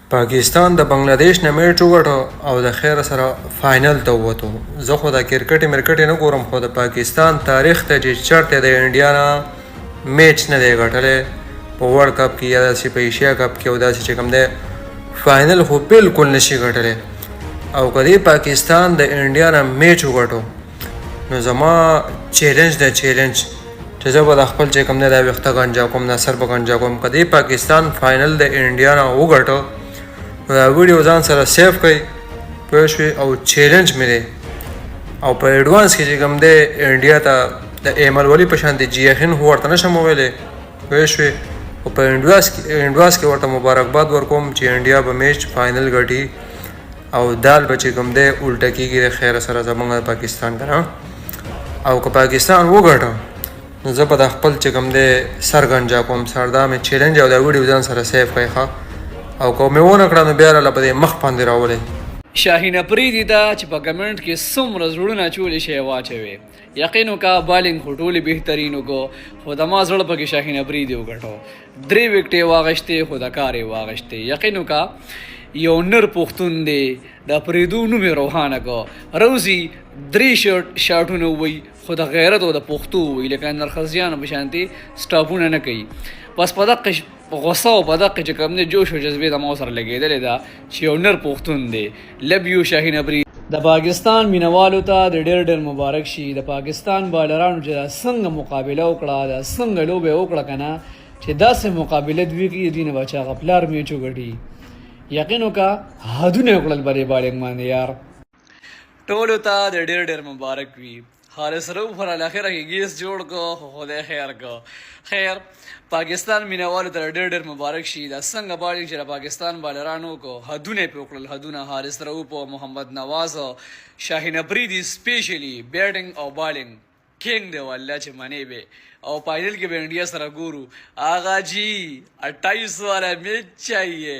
پاکستان د بنگلاديش نه میچ وګټو او د خیر سره فاینل ته ووتو. زه خو د کرکټ نه ګورم، خو د پاکستان تاریخ ته چې چرته د انډیا نه میچ نه دی ګټلی په ورلډ کپ کې یا داسې په ایشیا کپ کې او داسې چې کوم دی فاینل خو بالکل نشي ګټلی. او که دې پاکستان د انډیا نه میچ وګټو نو زما چیلنج دی چې زه به د خپل چې کوم دی دا ویښته ګنجا کوم، دا سر به ګنجا کوم. که دې پاکستان فاینل د انډیا نه وګټو نو دا ویډیو ځان سره سیف کړئ، پوه شوې. او چیلنج مې دی او په ایډوانس کې چې کوم دی انډیا ته د ایمل ولی په شان د جیاخین خو ورته نشم ویلی، پوه شوې. او په انډواس کې ورته مبارکباد ورکوم چې انډیا به میچ فاینل ګټي او دال به چې کوم دی الټه کېږي د خیر سره زموږ د پاکستان کنه. او که پاکستان وګټو نو زه به د خپل چې کوم دی سر ګنجا کوم. سر دا مې چیلنج او دا ویډیو ځان سره سیف کړئ ښه. او که مې ونه کړه نو بیا راله په دې مخ باندې راولئ. شاهین افریدي ته چې په کمنټ کې څومره زړونه چولې شی واچوي، یقین وکړه بالینګ خو ټولې بهترین وکړو، خو د ما زړه پکې شاهین افریدي وګټو. 3 وکټې واغشتې، خو د کار یې واغشتې. یقین وکړه یو نر پښتون دی، د افریدو نوم یې روښانه کړه. روزي 3 شاټونه ووایي خو د غیرت او د پښتو ووایي، لکه نرخزیانو په شانتې سټاپونه نه کوي. بس په دقه غصه او په دقه چې کوم دی جوش او جذبې د ما سره لګېدلې ده چې یو نر پښتون دی. لب یو شاهین افریدي. د پاکستان مینوالو ته د ډېر مبارک شي. د پاکستان بالرانو چې څنګه مقابله وکړه، د څنګه لوبې وکړه کنه چې داسې مقابله دوی کې دي نه بچا غپلار میچ وګټي. یقین وکړه حدونه وکړل بری بالینګ باندې یار. ټولو ته د ډېر مبارک وي. حارث رؤف پر الاخره کې گیس جوړ کو، خو خدای خیر کو. خیر پاکستان مینوالو ته ډېر مبارک شي. دا څنګه بالینګ چې د پاکستان بالرانو کو حدونه پې وکړل، حدونه. حارث رؤف او محمد نواز او شاهین افریدي سپیشلی بیټینګ او بالینګ کینګ دی والله چې منې به. او فائنل کې به انډیا سره ګورو. آغا جی 28 والا میچ چاہیے.